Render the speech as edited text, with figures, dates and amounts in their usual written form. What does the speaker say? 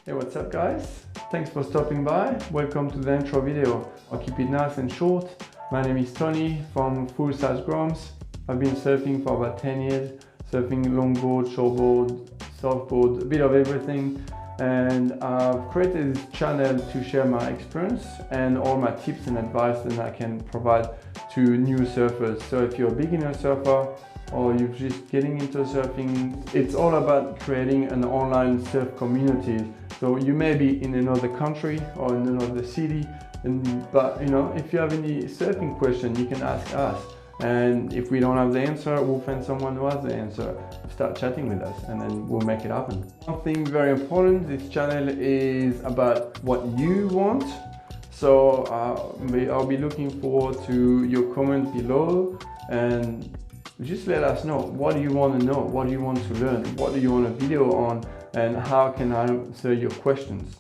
Hey, what's up guys? Thanks for stopping by. Welcome to the intro video. I'll keep it nice and short. My name is Tony from Full Size Groms. I've been surfing for about 10 years, surfing longboard, shortboard, surfboard, a bit of everything. And I've created this channel to share my experience and all my tips and advice that I can provide to new surfers. So if you're a beginner surfer or you're just getting into surfing, it's all about creating an online surf community. So you may be in another country or in another city, but if you have any surfing question, you can ask us. And if we don't have the answer, we'll find someone who has the answer. Start chatting with us and then we'll make it happen. One thing very important, this channel is about what you want. So I'll be looking forward to your comment below and just let us know. What do you want to know? What do you want to learn? What do you want a video on? And how can I answer your questions?